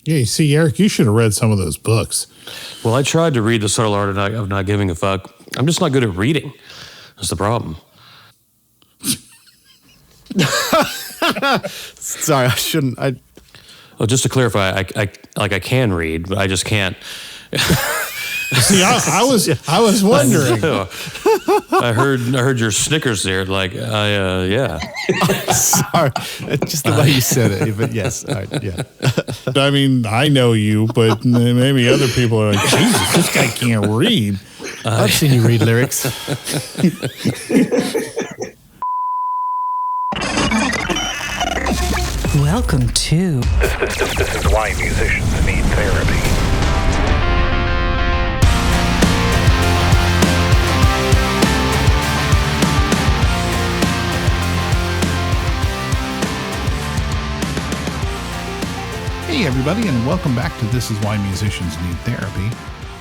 Yeah, you see, Eric, you should have read some of those books. Well, I tried to read The Subtle Art of Not Giving a Fuck. I'm just not good at reading. That's the problem. Sorry, I shouldn't. Well, just to clarify, I can read, but I just can't. See, I was wondering. I heard your snickers there. Like, yeah. Sorry, just the way you said it. But yes, yeah. I mean, I know you, but maybe other people are like, Jesus, this guy can't read. I've seen you read lyrics. Welcome to... This is why musicians need therapy. Hey, everybody, and welcome back to This Is Why Musicians Need Therapy.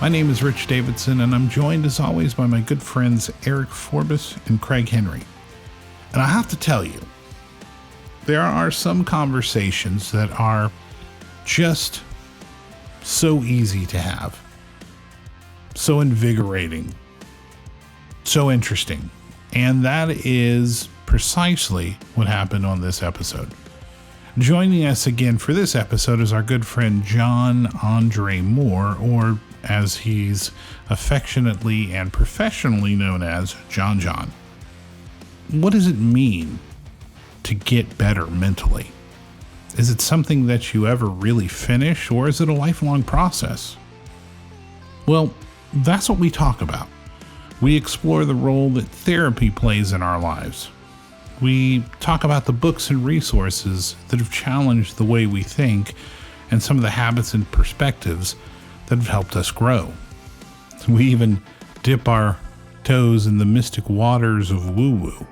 My name is Rich Davidson, and I'm joined, as always, by my good friends Eric Forbes and Craig Henry. And I have to tell you, there are some conversations that are just so easy to have, so invigorating, so interesting. And that is precisely what happened on this episode. Joining us again for this episode is our good friend Jon Andre Moore, or as he's affectionately and professionally known as, Jon Jon. What does it mean to get better mentally? Is it something that you ever really finish, or is it a lifelong process? Well, that's what we talk about. We explore the role that therapy plays in our lives. We talk about the books and resources that have challenged the way we think and some of the habits and perspectives that have helped us grow. We even dip our toes in the mystic waters of woo-woo.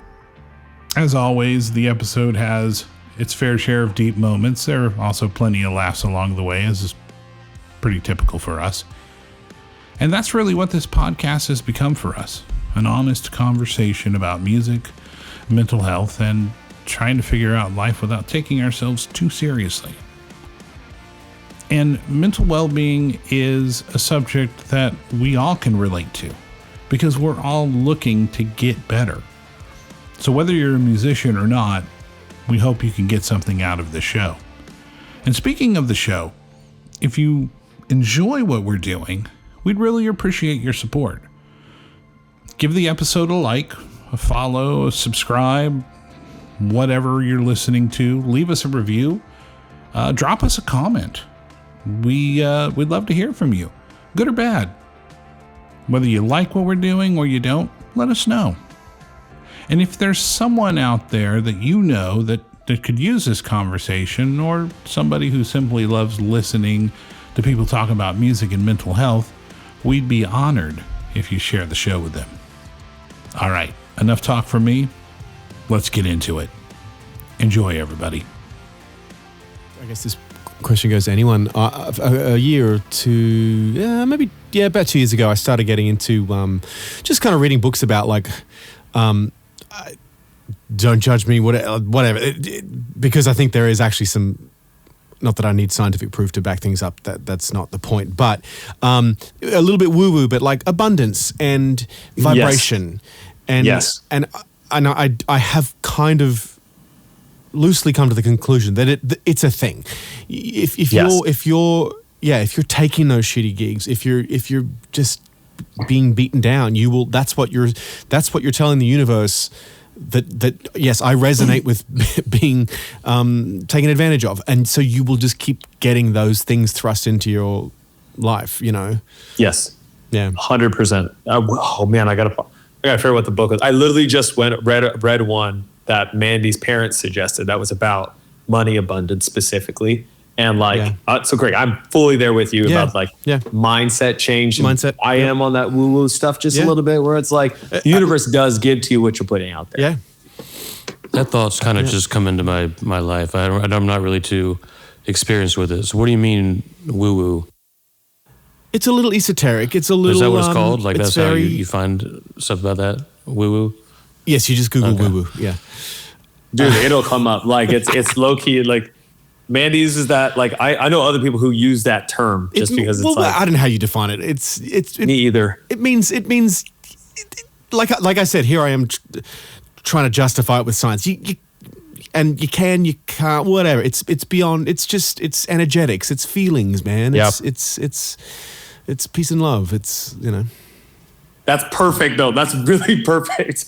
As always, the episode has its fair share of deep moments. There are also plenty of laughs along the way, as is pretty typical for us. And that's really what this podcast has become for us. An honest conversation about music, mental health, and trying to figure out life without taking ourselves too seriously. And mental well-being is a subject that we all can relate to because we're all looking to get better. So whether you're a musician or not, we hope you can get something out of the show. And speaking of the show, if you enjoy what we're doing, we'd really appreciate your support. Give the episode a like, a follow, a subscribe, whatever you're listening to. Leave us a review. Drop us a comment. We'd love to hear from you, good or bad. Whether you like what we're doing or you don't, let us know. And if there's someone out there that you know that could use this conversation, or somebody who simply loves listening to people talk about music and mental health, we'd be honored if you share the show with them. All right, enough talk from me. Let's get into it. Enjoy, everybody. I guess this question goes to anyone. A year or two, about 2 years ago, I started getting into just kind of reading books about don't judge me, whatever, because I think there is actually some, not that I need scientific proof to back things up, that's not the point, but a little bit woo-woo, but like abundance and vibration. Yes. And I have kind of loosely come to the conclusion that it's a thing. If you're taking those shitty gigs, if you're just being beaten down, that's what you're telling the universe, that yes, I resonate with being taken advantage of, and so you will just keep getting those things thrust into your life, you know. Yes. Yeah. 100%. Oh man, I gotta figure out what the book was. I literally just read one that Mandy's parents suggested that was about money abundance specifically. And so Greg, I'm fully there with you about mindset change. I am on that woo-woo stuff just a little bit, where it's like the universe does give to you what you're putting out there. Yeah. That thought's kind of just come into my life. I'm not really too experienced with it. So what do you mean woo-woo? It's a little esoteric. It's a little... Is that what it's called? Like that's how you find stuff about that? Woo-woo? Yes, you just Google woo-woo. Yeah. Dude, it'll come up. Like it's low-key, like... Mandy uses that. Like I know other people who use that term just because it's like, I don't know how you define it. me either. It means like I said, here I am trying to justify it with science. You can't, whatever. It's beyond. It's energetics. It's feelings, man. It's peace and love. It's, you know. That's perfect, though. That's really perfect.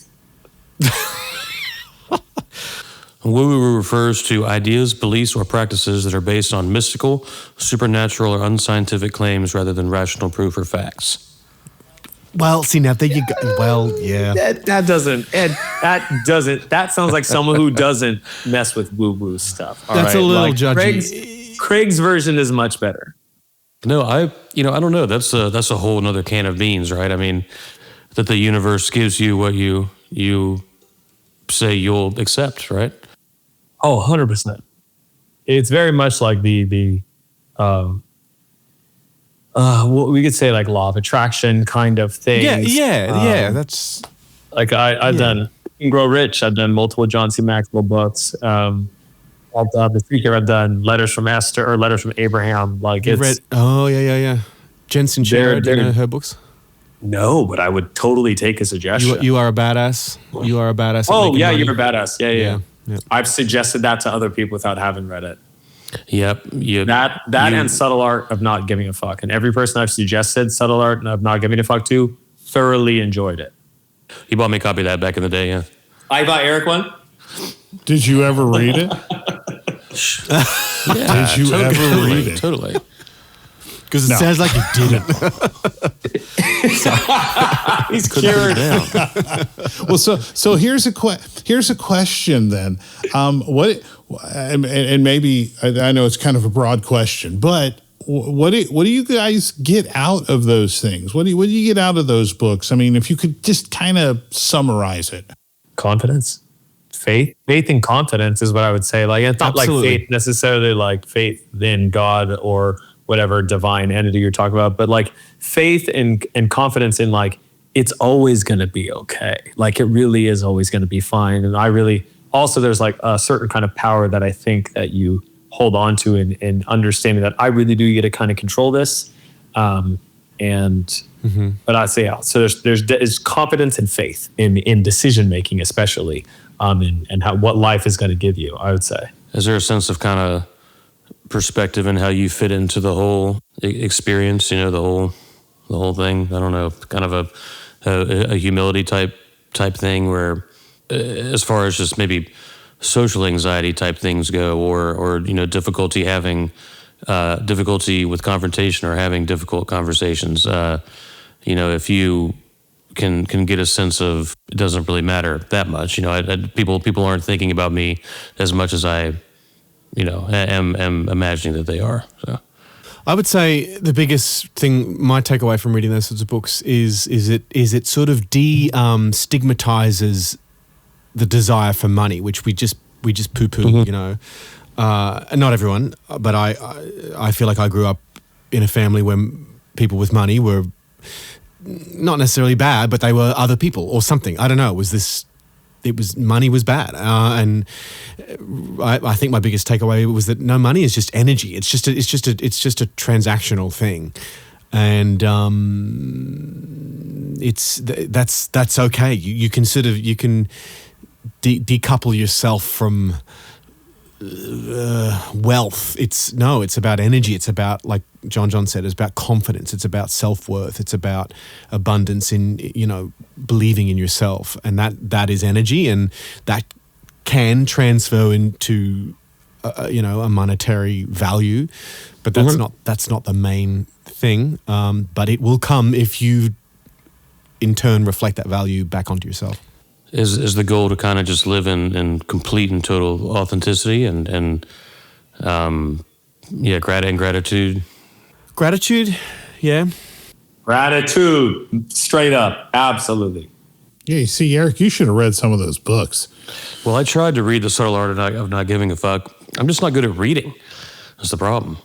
Woo-woo refers to ideas, beliefs, or practices that are based on mystical, supernatural, or unscientific claims rather than rational proof or facts. Well, see, now there you go. Well, yeah. That sounds like someone who doesn't mess with woo-woo stuff. That's a little judgy. Craig's version is much better. No, I don't know. That's a whole nother can of beans, right? I mean, that the universe gives you what you say you'll accept, right? Oh, 100%. It's very much like the what we could say like law of attraction kind of thing. Yeah. That's like I've done Grow Rich. I've done multiple John C. Maxwell books. I've done the Speaker. I've done Letters from Esther or Letters from Abraham. Like it's read. Oh yeah. Jensen Sherrod, you know her books. No, but I would totally take a suggestion. You are a badass. You are a badass. Oh yeah, you're a badass. Yeah. Yep. I've suggested that to other people without having read it. Yep. That and Subtle Art of Not Giving a Fuck. And every person I've suggested Subtle Art of Not Giving a Fuck to thoroughly enjoyed it. He bought me a copy of that back in the day, yeah. I bought Eric one. Did you ever read it? Yeah, Did you ever read it? Totally. Because it sounds like you didn't. He's cured. Well, so here's a question then. And maybe I know it's kind of a broad question, but what do you guys get out of those things? What do you get out of those books? I mean, if you could just kind of summarize it. Confidence, faith and confidence is what I would say. Like it's not Absolutely. like faith necessarily, like faith in God or whatever divine entity you're talking about, but like faith and confidence in like it's always going to be okay. Like it really is always going to be fine. And I really also there's like a certain kind of power that I think that you hold on to in understanding that I really do get to kind of control this. But I'd say so there's confidence and faith in decision making, especially and what life is going to give you. I would say. Is there a sense of kind of perspective in how you fit into the whole experience? You know, the whole thing. I don't know, kind of a humility type thing where, as far as just maybe social anxiety type things go, or you know, difficulty with confrontation or having difficult conversations. You know, if you can get a sense of it doesn't really matter that much. You know, people aren't thinking about me as much as I, you know, am imagining that they are. So I would say the biggest thing, my takeaway from reading those sorts of books is it sort of stigmatizes the desire for money, which we just poo-poo, you know. Not everyone, but I feel like I grew up in a family where people with money were not necessarily bad, but they were other people or something. I don't know. Money was bad, and I think my biggest takeaway was that no, money is just energy. It's just a transactional thing, and that's okay. You can sort of decouple yourself from wealth. It's about energy. It's about, like Jon Jon said, it's about confidence. It's about self-worth. It's about abundance in, you know, believing in yourself. And that is energy, and that can transfer into, you know, a monetary value, but that's not the main thing. But it will come if you in turn reflect that value back onto yourself. Is the goal to kind of just live in complete and total authenticity and gratitude? Gratitude, yeah. Gratitude, straight up, absolutely. Yeah, you see, Eric, you should have read some of those books. Well, I tried to read The Subtle Art of Not Giving a Fuck. I'm just not good at reading. That's the problem.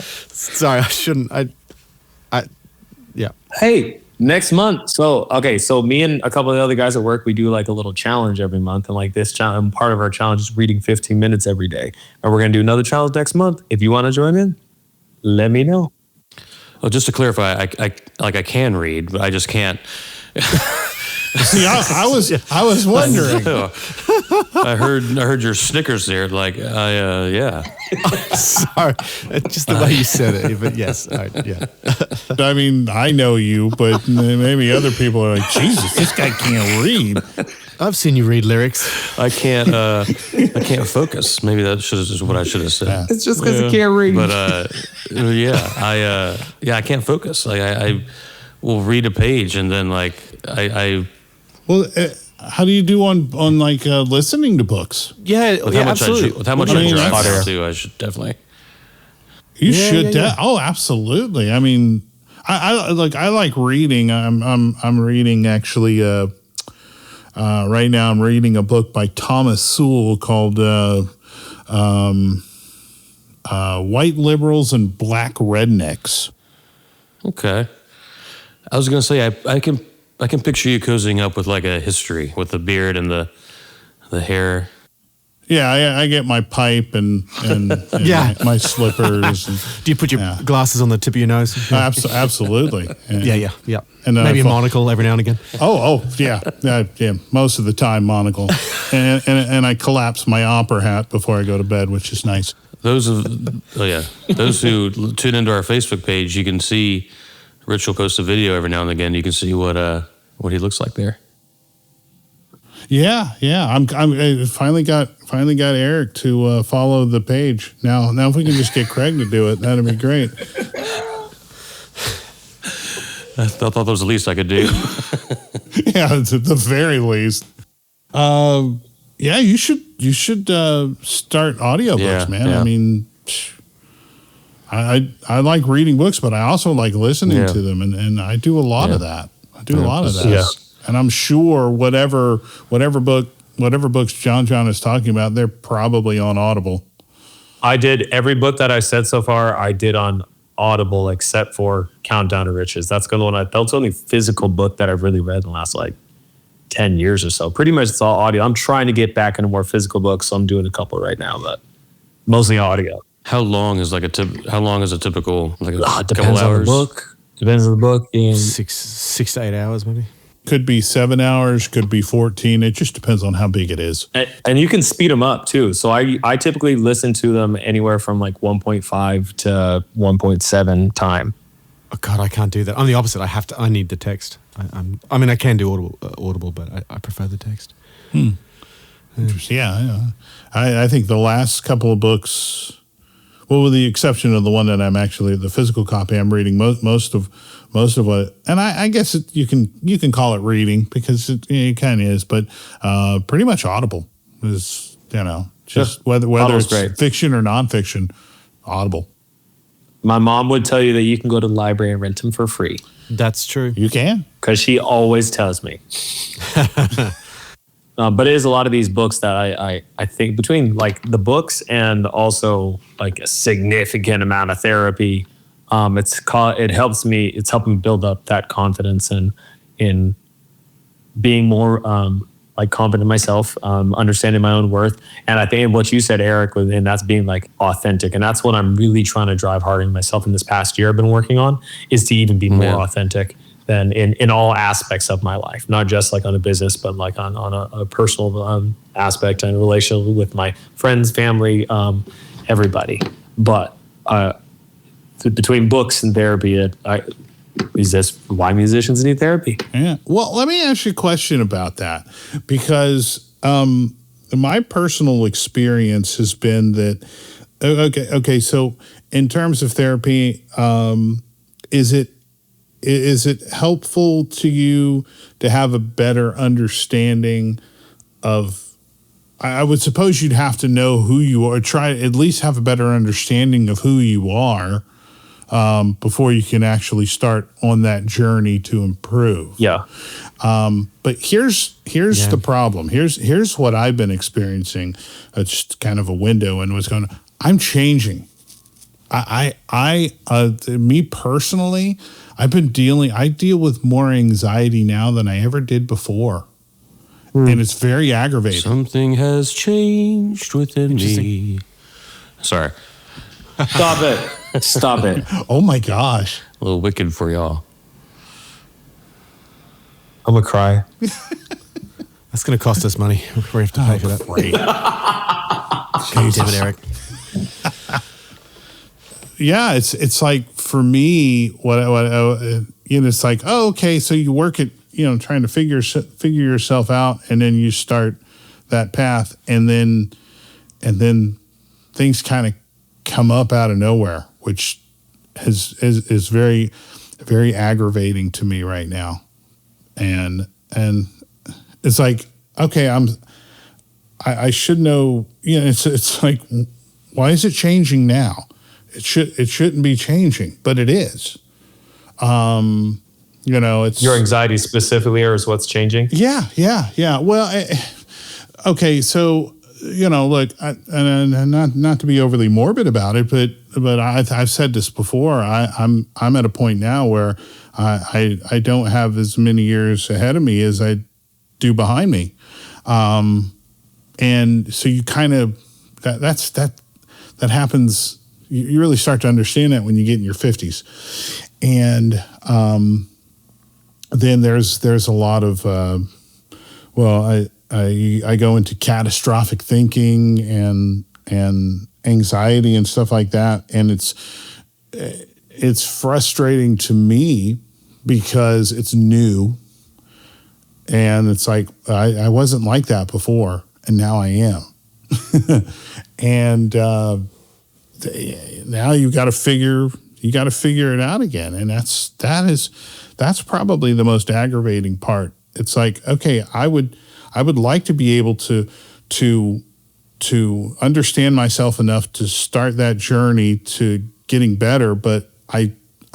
Sorry, I shouldn't. Yeah. Hey, Next month. So me and a couple of the other guys at work, we do like a little challenge every month. And like this challenge, part of our challenge is reading 15 minutes every day. And we're going to do another challenge next month. If you want to join in, let me know. Well, just to clarify, I can read, but I just can't. See, I was wondering. I heard your snickers there. Like, yeah. Sorry, just the way you said it. But yes, yeah. I mean, I know you, but maybe other people are like, Jesus, this guy can't read. I've seen you read lyrics. I can't focus. Maybe that is what I should have said. It's just because he can't read. But I can't focus. Like I will read a page and then like I. Well, how do you do on like listening to books? Yeah, with how much absolutely. with how much I drive too, I should definitely. You should. Oh, absolutely. I mean, I like reading. I'm reading actually. Right now, I'm reading a book by Thomas Sewell called "White Liberals and Black Rednecks." Okay, I was gonna say I can picture you cozying up with like a history with the beard and the hair. Yeah, I get my pipe and my slippers. And, do you put your glasses on the tip of your nose? Absolutely. And, yeah. And maybe a monocle every now and again. Yeah. Most of the time monocle, and I collapse my opera hat before I go to bed, which is nice. Those who tune into our Facebook page, you can see Rich will post a video every now and again. You can see what he looks like there. Yeah. I finally got Eric to follow the page. Now if we can just get Craig to do it, that'd be great. I thought that was the least I could do. Yeah, it's at the very least. Yeah, you should start audiobooks, man. Yeah. I mean, I like reading books, but I also like listening to them, and I do a lot of that. Yeah. And I'm sure whatever books Jon Jon is talking about, they're probably on Audible. I did every book that I said so far. I did on Audible, except for Countdown to Riches. That's the one. That's the only physical book that I've really read in the last 10 years or so. Pretty much it's all audio. I'm trying to get back into more physical books, so I'm doing a couple right now, but mostly audio. How long is a typical It depends on the book. Depends on the book. And 6 to 8 hours, maybe. Could be 7 hours, could be 14. It just depends on how big it is. And you can speed them up too. So I typically listen to them anywhere from 1.5 to 1.7 time. Oh God, I can't do that. I'm the opposite. I need the text. I can do Audible, but I prefer the text. Interesting. Yeah. I think the last couple of books, well, with the exception of the one that I'm actually the physical copy I'm reading, most of what, and I guess you can call it reading because it kind of is, but pretty much Audible is just whether Audible's it's great. Fiction or nonfiction, Audible. My mom would tell you that you can go to the library and rent them for free. That's true. You can, because she always tells me. But it is a lot of these books that I think between the books and also a significant amount of therapy. It helps me. It's helping build up that confidence and in being more confident in myself, understanding my own worth. And I think what you said, Eric, and that's being authentic. And that's what I'm really trying to drive hard in myself in this past year I've been working on, is to even be more authentic than in all aspects of my life, not just on a business, but on a personal aspect and relationship with my friends, family, everybody. But between books and therapy, is this why musicians need therapy? Yeah. Well, let me ask you a question about that, because my personal experience has been that, okay. So in terms of therapy, is it helpful to you to have a better understanding of, I would suppose you'd have to know who you are, try to at least have a better understanding of who you are, before you can actually start on that journey to improve. Yeah. But here's the problem. Here's what I've been experiencing. It's just kind of a window and what's going on. I'm changing. Me personally, I deal with more anxiety now than I ever did before. And it's very aggravating. Something has changed within me. Sorry. Stop it. Oh my gosh. A little wicked for y'all. I'm gonna cry. That's going to cost us money. We're going to have to pay for that. Great. God damn it, Eric. Yeah, it's like for me, it's like, oh, okay, so you work at, trying to figure yourself out, and then you start that path, and then things kind of come up out of nowhere, which is very, very aggravating to me right now, and it's like, okay, I should know, it's like, why is it changing now? It shouldn't be changing, but it is. It's Your anxiety specifically, or is what's changing? Yeah. Well, okay, so look, and not to be overly morbid about it, but I've said this before. I'm at a point now where I don't have as many years ahead of me as I do behind me, and so you kind of that happens. You really start to understand that when you get in your 50s, and then there's a lot of I go into catastrophic thinking and anxiety and stuff like that, and it's frustrating to me because it's new. And it's like, I wasn't like that before, and now I am. And now you got to figure it out again. And that's probably the most aggravating part. It's like, okay, I would like to be able to understand myself enough to start that journey to getting better, but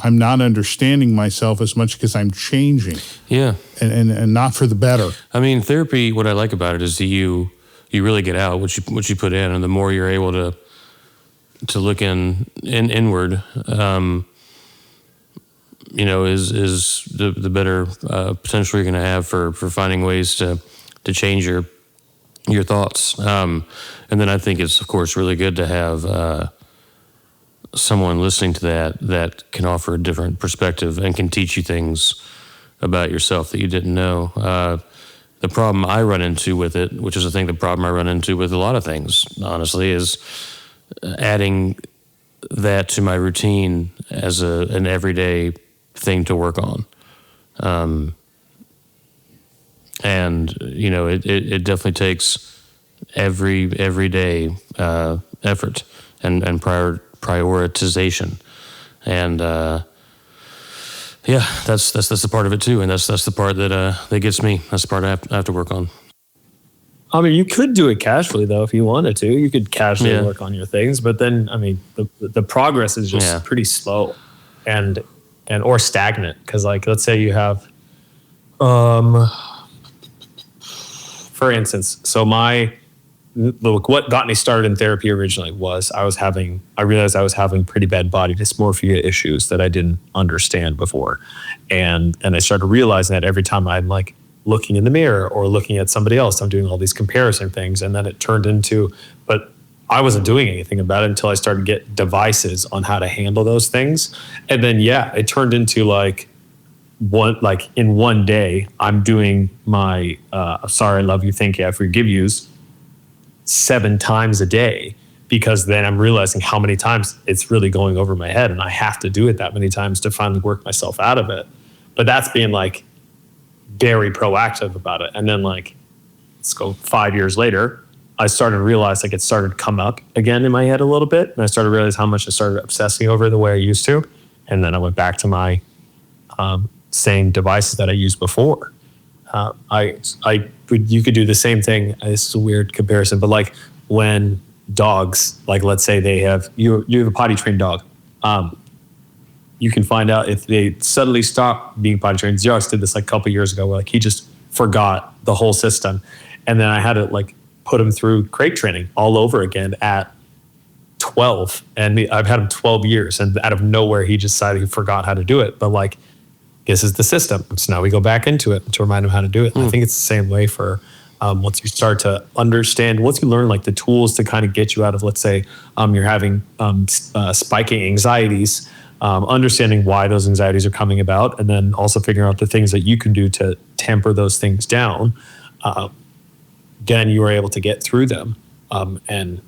I'm not understanding myself as much because I'm changing. Yeah. And not for the better. I mean, therapy, what I like about it is that you really get out what you put in, and the more you're able to look inward, is the better potential you're going to have for finding ways to change your thoughts. And then I think it's, of course, really good to have someone listening to that can offer a different perspective and can teach you things about yourself that you didn't know. The problem I run into with it, which is the problem I run into with a lot of things, honestly, is adding that to my routine as an everyday thing to work on. And it definitely takes everyday effort and prioritization, and that's the part of it too, and that's the part that gets me. That's the part I have to work on. I mean, you could do it casually though if you wanted to. You could casually work on your things, but then I mean, the progress is just pretty slow, and or stagnant. Because like, let's say you have, for instance, so what got me started in therapy originally was I realized I was having pretty bad body dysmorphia issues that I didn't understand before. And I started realizing that every time I'm like looking in the mirror or looking at somebody else, I'm doing all these comparison things. And then it turned into, but I wasn't doing anything about it until I started to get devices on how to handle those things. And then, it turned into in one day, I'm doing my sorry, I love you, thank you, I forgive yous 7 times a day, because then I'm realizing how many times it's really going over my head, and I have to do it that many times to finally work myself out of it. But that's being like very proactive about it. And then let's go 5 years later, I started to realize it started to come up again in my head a little bit, and I started to realize how much I started obsessing over the way I used to. And then I went back to my same devices that I used before. You could do the same thing. This is a weird comparison, but when dogs, let's say you have a potty trained dog, you can find out if they suddenly stop being potty trained. Xerox did this a couple years ago, where he just forgot the whole system, and then I had to put him through crate training all over again at 12, and I've had him 12 years, and out of nowhere he just decided he forgot how to do it. But like, this is the system, so now we go back into it to remind him how to do it. I think it's the same way for once you start to understand, once you learn like the tools to kind of get you out of, let's say you're having spiking anxieties, understanding why those anxieties are coming about, and then also figuring out the things that you can do to temper those things down. Then you are able to get through them, and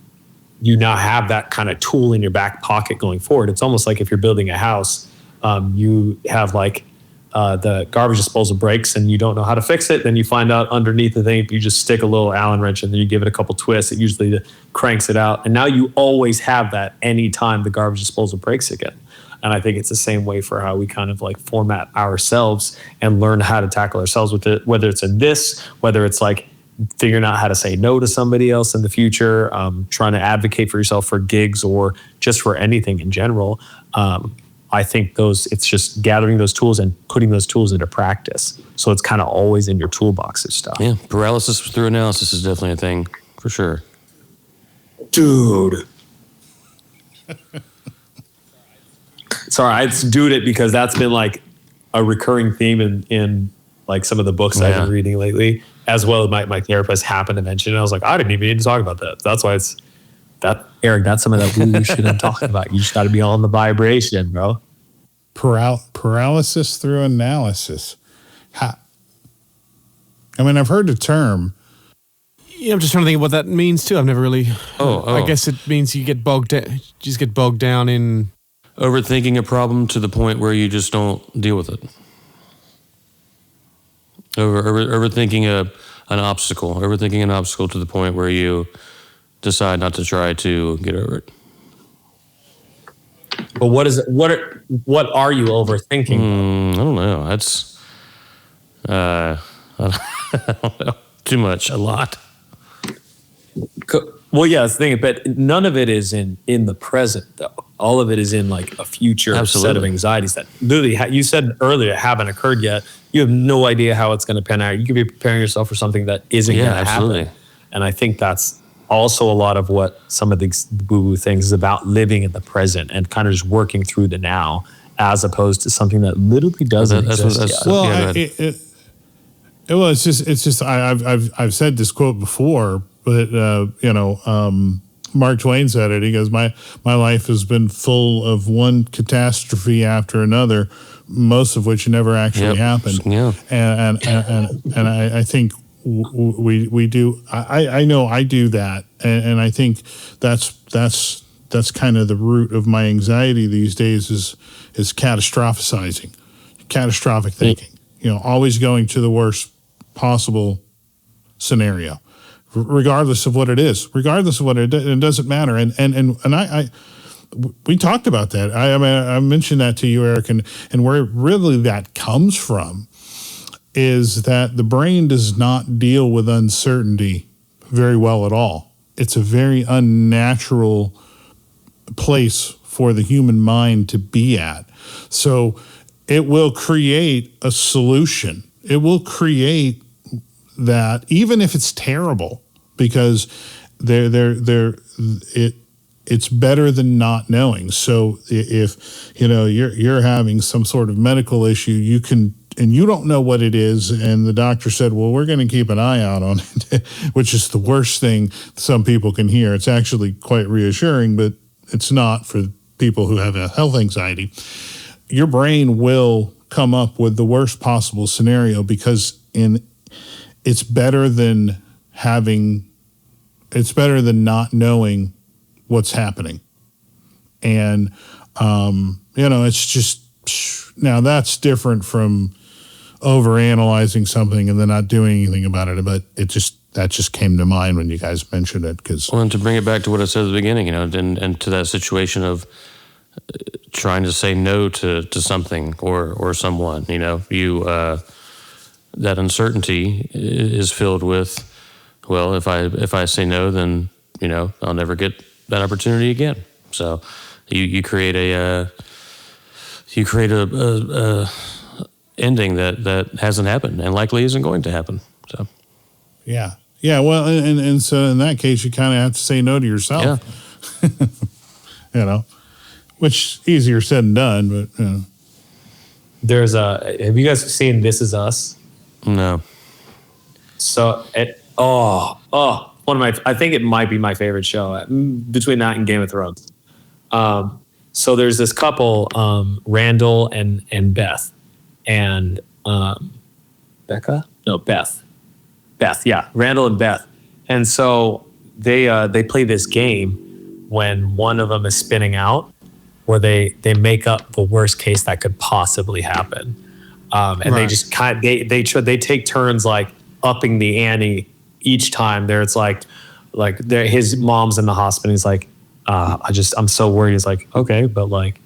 you now have that kind of tool in your back pocket going forward. It's almost like if you're building a house, you have like the garbage disposal breaks and you don't know how to fix it. Then you find out underneath the thing, you just stick a little Allen wrench and then you give it a couple twists. It usually cranks it out. And now you always have that anytime the garbage disposal breaks again. And I think it's the same way for how we kind of like format ourselves and learn how to tackle ourselves with it, whether it's in this, whether it's like figuring out how to say no to somebody else in the future, trying to advocate for yourself for gigs or just for anything in general. I think it's just gathering those tools and putting those tools into practice. So it's kind of always in your toolbox of stuff. Yeah, paralysis through analysis is definitely a thing, for sure. Dude. Sorry, I dude it because that's been like a recurring theme in like some of the books I've been reading lately, as well as my therapist happened to mention it. I was like, I didn't even need to talk about that. That's why it's that, Eric, that's some of that we should have talked about. You just got to be on the vibration, bro. Paralysis through analysis. I mean, I've heard the term. Yeah, I'm just trying to think of what that means too. I've never really. Oh. I guess it means you get bogged down. You just get bogged down in Overthinking a problem to the point where you just don't deal with it. Overthinking an obstacle. Overthinking an obstacle to the point where you decide not to try to get over it. But what is it? What are you overthinking? I don't know. That's I don't know. Too much. A lot. Well, yeah, that's the thing. But none of it is in the present, though. All of it is in like a future set of anxieties that literally, you said earlier, haven't occurred yet. You have no idea how it's going to pan out. You could be preparing yourself for something that isn't going to happen. And I think that's also a lot of what some of these woo-woo things is about, living in the present and kind of just working through the now, as opposed to something that literally doesn't exist yet. Well, it's just I've said this quote before, but Mark Twain said it. He goes, my life has been full of one catastrophe after another, most of which never actually happened. Yeah. And I think we do. I know I do that, and I think that's kind of the root of my anxiety these days is catastrophic thinking. Always going to the worst possible scenario, regardless of what it is. It doesn't matter. And we talked about that. I mentioned that to you, Eric, and where really that comes from is that the brain does not deal with uncertainty very well at all. It's a very unnatural place for the human mind to be at. So it will create a solution. It will create that, even if it's terrible, because it's better than not knowing. So if you're having some sort of medical issue, and you don't know what it is, and the doctor said, well, we're going to keep an eye out on it, which is the worst thing some people can hear. It's actually quite reassuring, but it's not for people who have a health anxiety. Your brain will come up with the worst possible scenario because it's better than not knowing what's happening. And, it's just, now that's different from overanalyzing something and then not doing anything about it. But that just came to mind when you guys mentioned it. And to bring it back to what I said at the beginning, and to that situation of trying to say no to something or someone, that uncertainty is filled with, well, if I say no, then I'll never get that opportunity again. So you create a ending that hasn't happened and likely isn't going to happen. So yeah. Well, and so in that case, you kind of have to say no to yourself. which easier said than done, but There's have you guys seen This Is Us? No. So one of my, I think it might be my favorite show between that and Game of Thrones. So there's this couple, Randall and Beth, and Becca? No, Beth. Beth, yeah, Randall and Beth. And so they play this game when one of them is spinning out, where they make up the worst case that could possibly happen. And they just they take turns like upping the ante each time. There, it's like his mom's in the hospital. He's like, I'm so worried. He's like, okay, but like,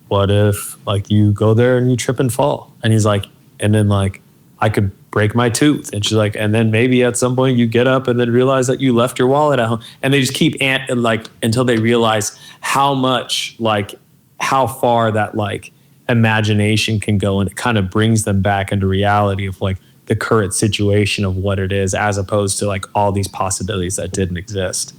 what if like you go there and you trip and fall? And he's like, and then like I could break my tooth. And she's like, and then maybe at some point you get up and then realize that you left your wallet at home. And they just keep until they realize how much, like how far that like imagination can go. And it kind of brings them back into reality of like the current situation of what it is, as opposed to like all these possibilities that didn't exist.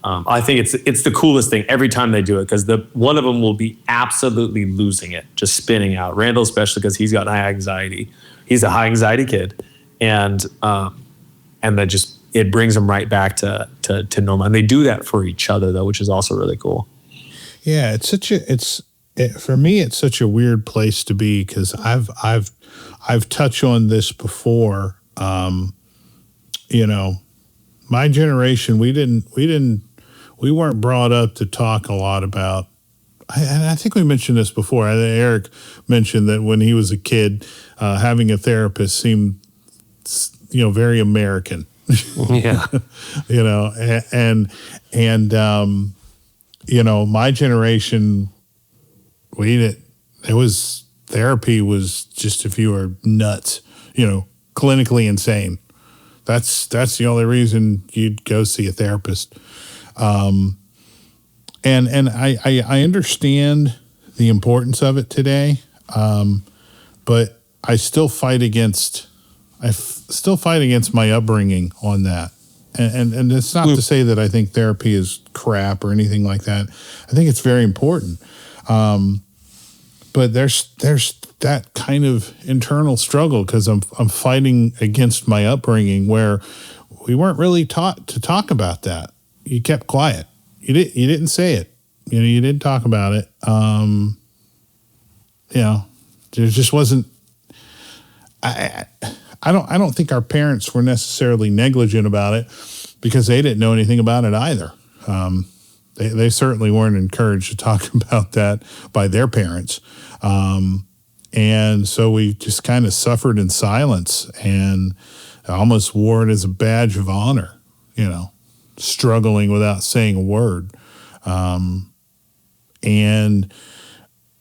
I think it's the coolest thing every time they do it, because one of them will be absolutely losing it, just spinning out. Randall, especially because he's got high anxiety. He's a high anxiety kid, and that just it brings him right back to normal. And they do that for each other though, which is also really cool. Yeah, for me it's such a weird place to be, because I've touched on this before. My generation, we weren't brought up to talk a lot about. And I think we mentioned this before. I think Eric mentioned that when he was a kid, having a therapist seemed, very American. Yeah. My generation, therapy was just if you were nuts, clinically insane. That's the only reason you'd go see a therapist. And I understand the importance of it today, but I still fight against my upbringing on that. And it's not to say that I think therapy is crap or anything like that. I think it's very important. But there's that kind of internal struggle, because I'm fighting against my upbringing, where we weren't really taught to talk about that. You kept quiet. You didn't say it. You didn't talk about it. There just wasn't. I don't think our parents were necessarily negligent about it, because they didn't know anything about it either. They certainly weren't encouraged to talk about that by their parents. And so we just kind of suffered in silence, and almost wore it as a badge of honor, struggling without saying a word. And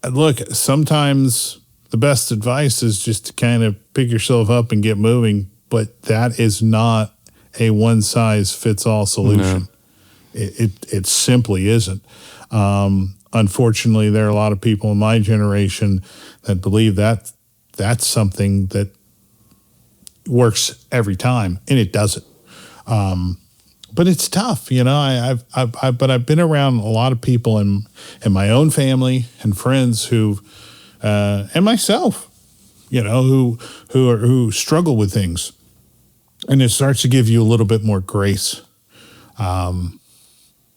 look, sometimes the best advice is just to kind of pick yourself up and get moving, but that is not a one-size-fits-all solution. No. It simply isn't. Unfortunately, there are a lot of people in my generation that believe that that's something that works every time, and it doesn't. But it's tough, I've been around a lot of people in my own family and friends who, and myself, who struggle with things, and it starts to give you a little bit more grace,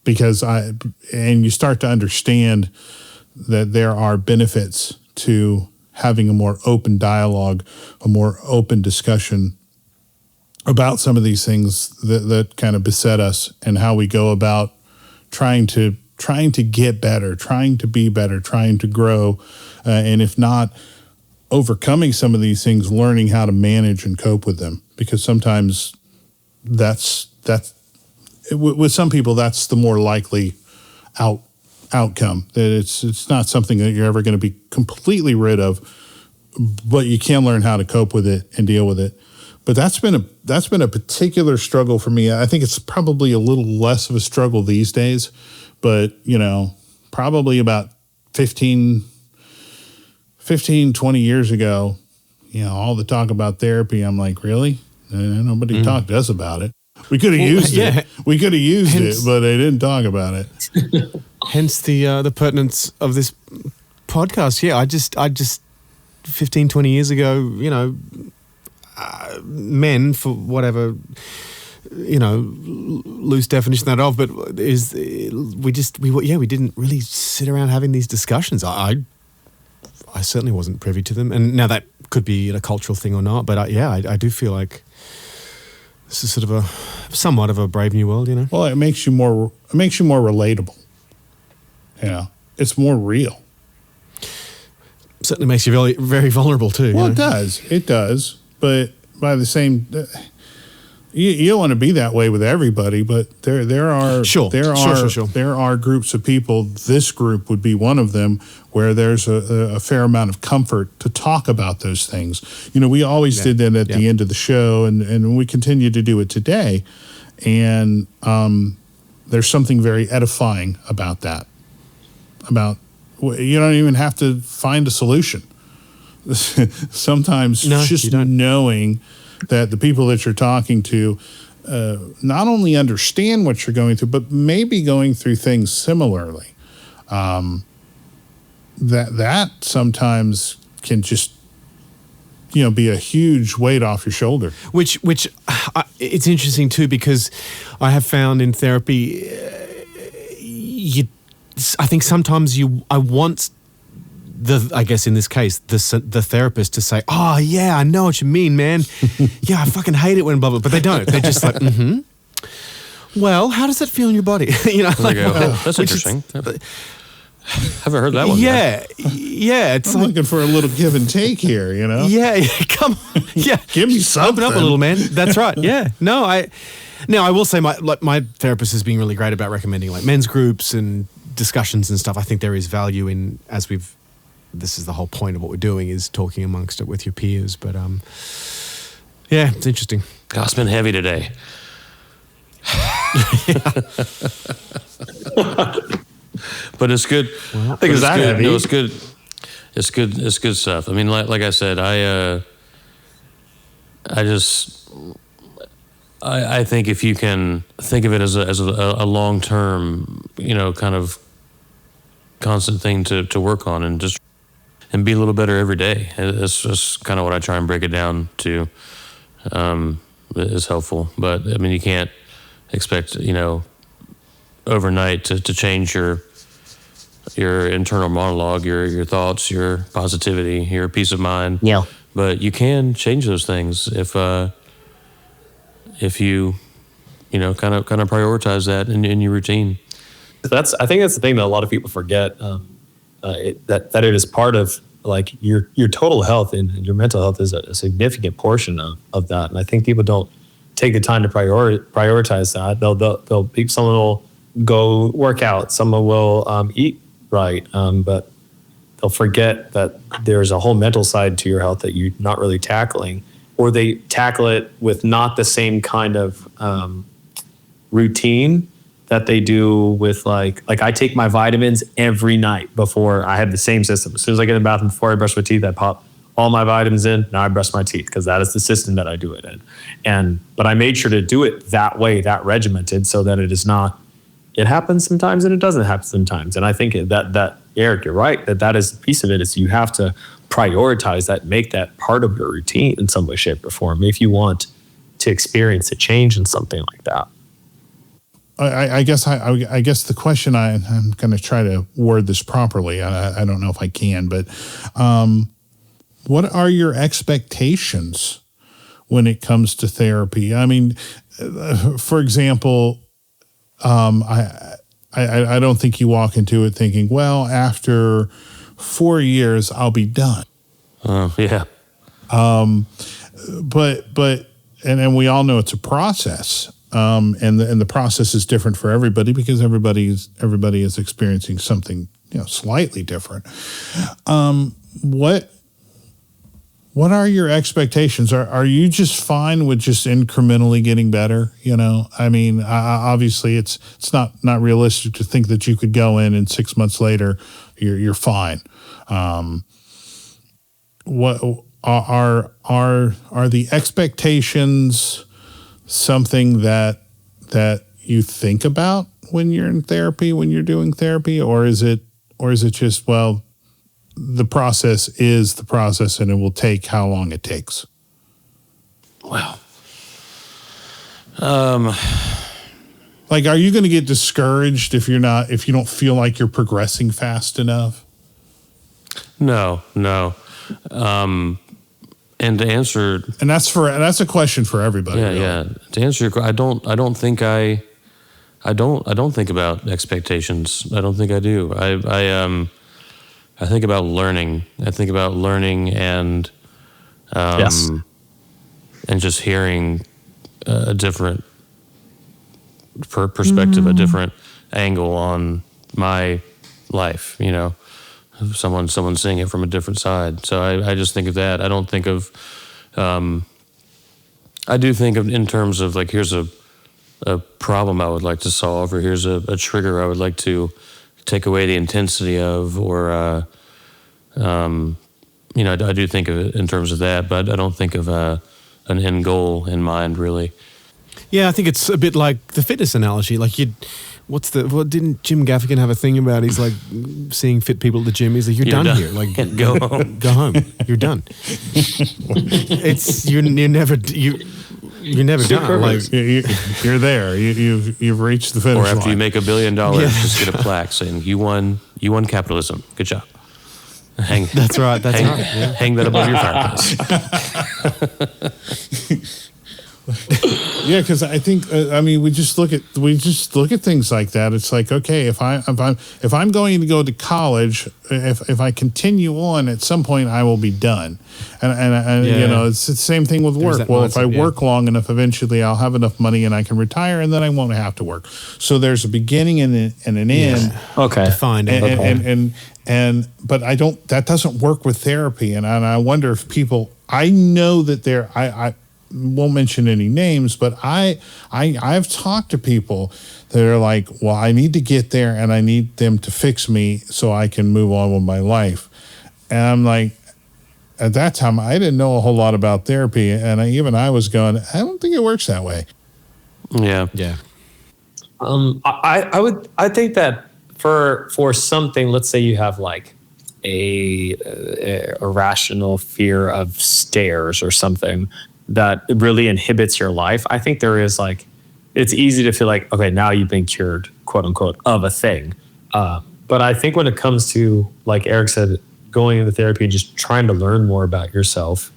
because you start to understand that there are benefits to having a more open dialogue, a more open discussion about some of these things that kind of beset us, and how we go about trying to get better, trying to be better, trying to grow, and if not overcoming some of these things, learning how to manage and cope with them. Because sometimes that's with some people, that's the more likely outcome. That it's not something that you're ever going to be completely rid of, but you can learn how to cope with it and deal with it. But that's been a particular struggle for me. I think it's probably a little less of a struggle these days, but probably about 15, 20 years ago, all the talk about therapy, I'm like, really? Nobody talked to us about it. We could have used it. We could have used it, but they didn't talk about it. hence the pertinence of this podcast. Yeah, I just 15, 20 years ago, men, for whatever, loose definition that of, but we didn't really sit around having these discussions. I certainly wasn't privy to them, and now that could be a cultural thing or not, but I do feel like this is sort of somewhat of a brave new world, Well, it makes you more relatable. It's more real. Certainly makes you very, very vulnerable too. Well, it does. But by the same, you don't want to be that way with everybody. But there are groups of people. This group would be one of them where there's a fair amount of comfort to talk about those things. We always did that at the end of the show, and we continue to do it today. And there's something very edifying about that. You don't even have to find a solution. Sometimes just knowing that the people that you're talking to not only understand what you're going through, but maybe going through things similarly. That sometimes can just be a huge weight off your shoulder. Which it's interesting too, because I have found in therapy, I think sometimes I want I guess in this case, the therapist to say, "Oh yeah, I know what you mean, man. Yeah, I fucking hate it when blah blah," but they don't. They're just like, "Mm-hmm. Well, how does that feel in your body?" That's interesting. Haven't heard that one. Yeah, yeah. It's I'm looking for a little give and take here. Yeah. Come on. Yeah, give me something. Open up a little, man. That's right. Yeah. No, I will say my therapist has been really great about recommending like men's groups and discussions and stuff. I think there is value in, this is the whole point of what we're doing, is talking amongst it with your peers. But yeah, it's interesting. God, it's been heavy today. But it's good. Well, I think it's that good. heavy. No, it's good. It's good. It's good stuff. I mean, like I said, I think if you can think of it as a long term, kind of constant thing to work on and be a little better every day. It's just kind of what I try and break it down to. Is helpful, but I mean, you can't expect overnight to change your internal monologue, your thoughts, your positivity, your peace of mind. Yeah. But you can change those things if you kind of prioritize that in your routine. I think that's the thing that a lot of people forget, that it is part of like your total health, and your mental health is a significant portion of that. And I think people don't take the time to prioritize that. Someone will go work out, someone will eat right, but they'll forget that there's a whole mental side to your health that you're not really tackling, or they tackle it with not the same kind of routine that they do with like I take my vitamins every night before. I have the same system. As soon as I get in the bathroom, before I brush my teeth, I pop all my vitamins in. Now I brush my teeth, because that is the system that I do it in. But I made sure to do it that way, that regimented, so that it is not. It happens sometimes and it doesn't happen sometimes. And I think that Eric, you're right, that is a piece of it. Is you have to prioritize that, make that part of your routine in some way, shape, or form if you want to experience a change in something like that. I guess the question, I'm going to try to word this properly. I don't know if I can, but what are your expectations when it comes to therapy? I mean, for example, I don't think you walk into it thinking, well, after 4 years, I'll be done. Yeah. But we all know it's a process. And the process is different for everybody, because everybody is experiencing something slightly different. What are your expectations? Are you just fine with just incrementally getting better? I mean, obviously it's not realistic to think that you could go in and 6 months later you're fine. What are the expectations something that you think about when you're in therapy, when you're doing therapy, or is it just, well, the process is the process and it will take how long it takes? Well, like, are you going to get discouraged if you don't feel like you're progressing fast enough? No. And to answer, and that's a question for everybody. Yeah, really. yeah. To answer your question, I don't think about expectations. I don't think I do. I think about learning. I think about learning and Yes. and just hearing a different perspective, a different angle on my life. You know, someone seeing it from a different side. So I just think of that. I don't think of. I do think of in terms of like, here's a problem I would like to solve, or here's a trigger I would like to take away the intensity of, or you know, I do think of it in terms of that, but I don't think of an end goal in mind, really. Yeah, I think it's a bit like the fitness analogy. Like what didn't Jim Gaffigan have a thing about? He's like seeing fit people at the gym. He's like, you're done here. Like, go home. Go home. You're done. You're never done. Like, you're there. You've reached the finish Or after line. you make $1 billion, just get a plaque saying you won capitalism. Good job. That's right. Yeah. Hang that above your fireplace. Yeah, because I think we just look at things like that. It's like, okay, if I'm going to go to college, if I continue on, at some point I will be done, and you know, it's the same thing with work. Well, if I work long enough, eventually I'll have enough money and I can retire, and then I won't have to work. So there's a beginning and an end. Okay, defined. But that doesn't work with therapy, and I wonder if people. I know that I won't mention any names, but I've talked to people that are like, well, I need to get there and I need them to fix me so I can move on with my life. And I'm like, at that time, I didn't know a whole lot about therapy, and I was going, I don't think it works that way. Yeah. I think that for something, let's say you have like a irrational fear of stairs or something that really inhibits your life. I think there is like, it's easy to feel like, okay, now you've been cured, quote unquote, of a thing. But I think when it comes to, like Eric said, going into therapy and just trying to learn more about yourself,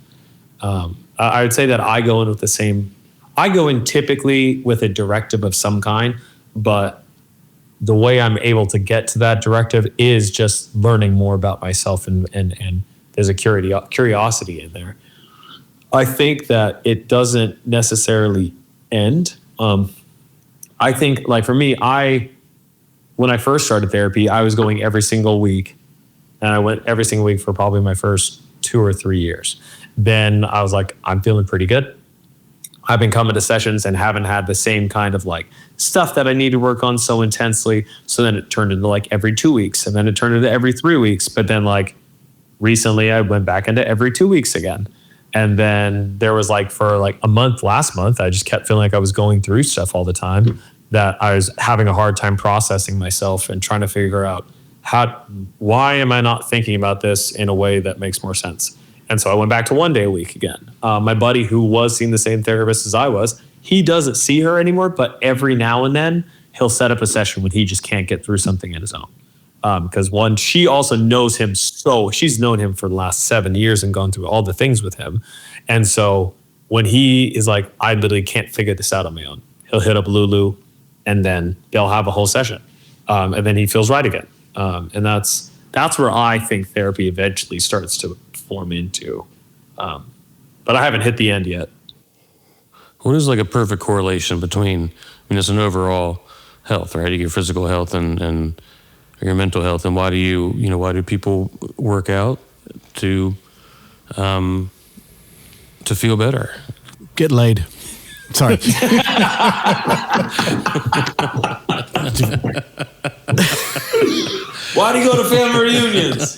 I would say that I go in typically with a directive of some kind, but the way I'm able to get to that directive is just learning more about myself, and there's a curiosity in there. I think that it doesn't necessarily end. I think, like, for me, when I first started therapy, I was going every single week, and I went every single week for probably my first 2 or 3 years. Then I was like, I'm feeling pretty good. I've been coming to sessions and haven't had the same kind of like stuff that I need to work on so intensely. So then it turned into like every 2 weeks, and then it turned into every 3 weeks. But then like recently I went back into every 2 weeks again. And then there was like for like a month, last month, I just kept feeling like I was going through stuff all the time, that I was having a hard time processing myself and trying to figure out why am I not thinking about this in a way that makes more sense? And so I went back to 1 day a week again. My buddy, who was seeing the same therapist as I was, he doesn't see her anymore, but every now and then he'll set up a session when he just can't get through something in his own. Because one, she also knows him, so she's known him for the last 7 years and gone through all the things with him. And so when he is like, I literally can't figure this out on my own, he'll hit up Lulu, and then they'll have a whole session. And then he feels right again. And that's where I think therapy eventually starts to form into. But I haven't hit the end yet. What is like a perfect correlation between, it's an overall health, right? Your physical health and your mental health, and why do people work out to feel better? Get laid. Sorry. Why do you go to family reunions?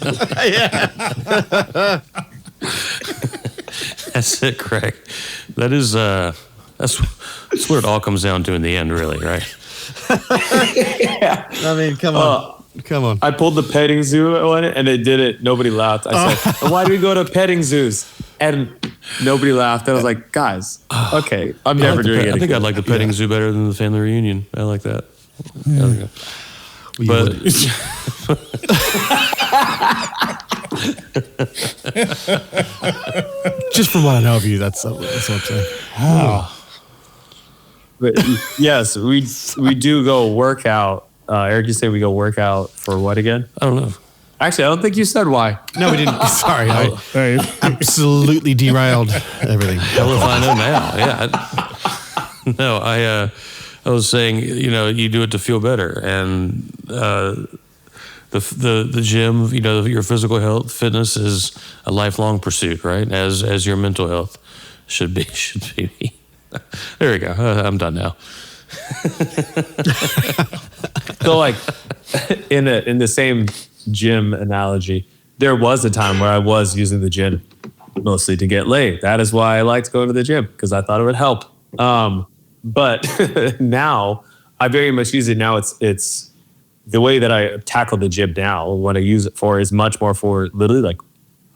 That's it, Craig. That is that's what it all comes down to in the end, really, right? I mean, come on. Come on. I pulled the petting zoo on it, and it did it. Nobody laughed. I said, "Why do we go to petting zoos?" And nobody laughed. I was like, "Guys, okay, I'm never doing it." I think I'd like the petting zoo better than the family reunion. I like that. Yeah. But just from what I know of you, that's what I'm saying. Oh. But yes, we do go work out. Eric, you say we go work out for what again? I don't know. Actually, I don't think you said why. No, we didn't. Sorry, I absolutely derailed everything. Hell if I know now. Yeah. I was saying, you do it to feel better, and the gym, your physical health, fitness is a lifelong pursuit, right? As your mental health should be. There we go. I'm done now. So, like, in the same gym analogy, there was a time where I was using the gym mostly to get laid. That is why I liked going to the gym, because I thought it would help. But now I very much use it. Now it's the way that I tackle the gym now. What I use it for is much more for literally like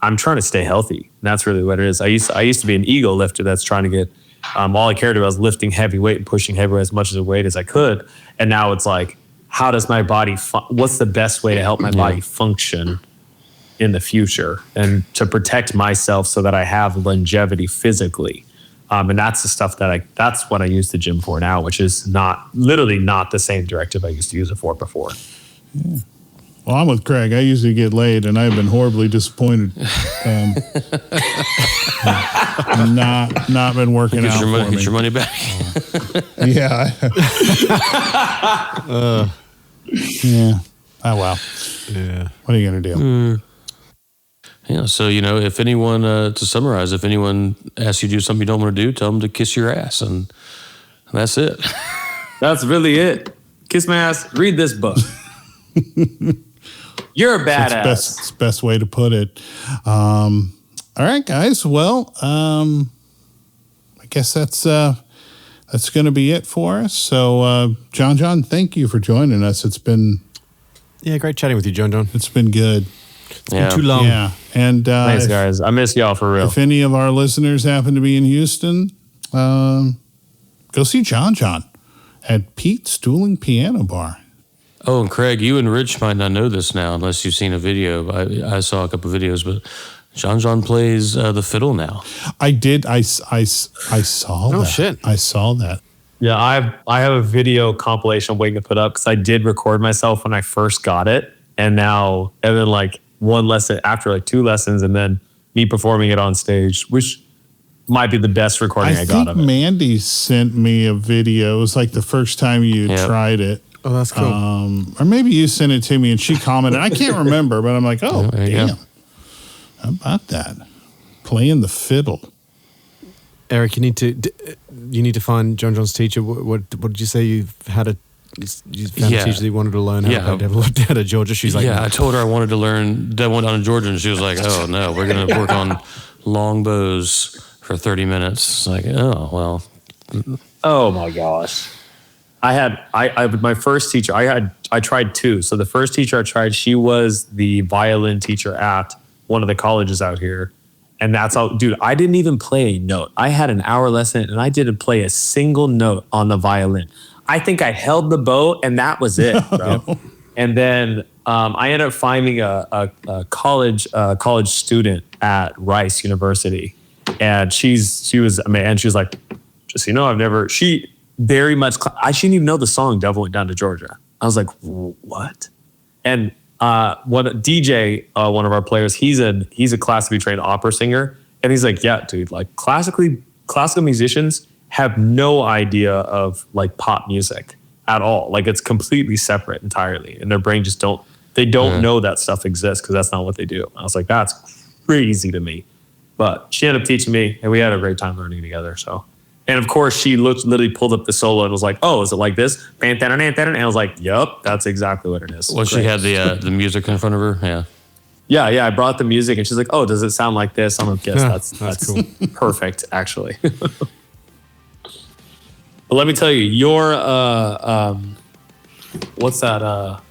I'm trying to stay healthy. And that's really what it is. I used to be an ego lifter that's trying to get all I cared about was lifting heavy weight and pushing heavy weight as much as the weight as I could. And now it's like, how does my body? What's the best way to help my body function in the future and to protect myself so that I have longevity physically? And that's the stuff that's what I use the gym for now, which is literally not the same directive I used to use it for before. Yeah. Well, I'm with Craig. I usually get laid, and I've been horribly disappointed. Not been working out for me. Get your money back. Yeah. Yeah. Oh, well. Yeah. What are you going to do? Yeah, so, if anyone, to summarize, if anyone asks you to do something you don't want to do, tell them to kiss your ass, and that's it. That's really it. Kiss my ass, read this book. You're a badass. That's the best way to put it. All right, guys. Well, I guess that's going to be it for us. So, Jon Jon, thank you for joining us. It's been... Yeah, great chatting with you, Jon Jon. It's been good. It's been too long. Yeah. And thanks, guys. I miss y'all for real. If any of our listeners happen to be in Houston, go see Jon Jon at Pete's Dueling Piano Bar. Oh, and Craig, you and Rich might not know this now unless you've seen a video. I saw a couple of videos, but Jon Jon plays the fiddle now. I did. I saw that. Oh, shit. I saw that. Yeah, I have a video compilation waiting to put up because I did record myself when I first got it. And then like one lesson after like 2 lessons and then me performing it on stage, which might be the best recording I got of it. Mandy sent me a video. It was like the first time you tried it. Oh, that's cool. Or maybe you sent it to me and she commented. I can't remember, but I'm like, oh, damn. How about that? Playing the fiddle. Eric, you need to find Jon Jon's teacher. What did you say you found a teacher that you wanted to learn how to look down to Georgia? She's like, I told her I wanted to learn. I went down to Georgia, and she was like, "Oh no, we're gonna work on long bows for 30 minutes." It's like, oh well. Oh my gosh. I my first teacher. I tried 2. So the first teacher I tried, she was the violin teacher at one of the colleges out here. And that's all, dude, I didn't even play a note. I had an hour lesson and I didn't play a single note on the violin. I think I held the bow and that was it, bro. And then I ended up finding a college student at Rice University. And she was like, just, she very much, I shouldn't even know the song Devil Went Down to Georgia. I was like, what? And DJ, one of our players, he's a classically trained opera singer, and he's like, yeah, dude, like classical musicians have no idea of like pop music at all. Like it's completely separate entirely, and their brain just don't know that stuff exists because that's not what they do. I was like, that's crazy to me, but she ended up teaching me, and we had a great time learning together. So. And of course, she literally pulled up the solo and was like, "Oh, is it like this?" And I was like, "Yup, that's exactly what it is." Well, she had the music in front of her. Yeah. I brought the music, and she's like, "Oh, does it sound like this?" I'm like, "Yes, that's cool, perfect, actually." But let me tell you, your what's that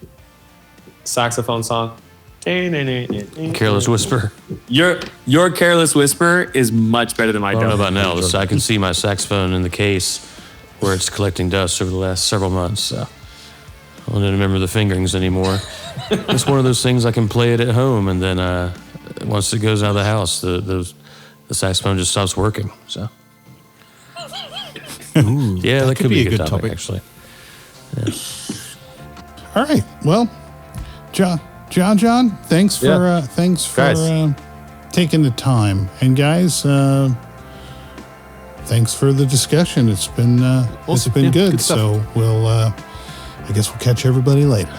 saxophone song? Careless Whisper. Your Careless Whisper is much better than my I don't know Don't. about now. I can see my saxophone in the case where it's collecting dust over the last several months. So I don't remember the fingerings anymore. It's one of those things I can play it at home, and then once it goes out of the house, the saxophone just stops working. So yeah, that could be a good topic actually. Yeah. All right. Well, Jon, thanks for taking the time, and guys, thanks for the discussion. It's been good. So we'll I guess we'll catch everybody later.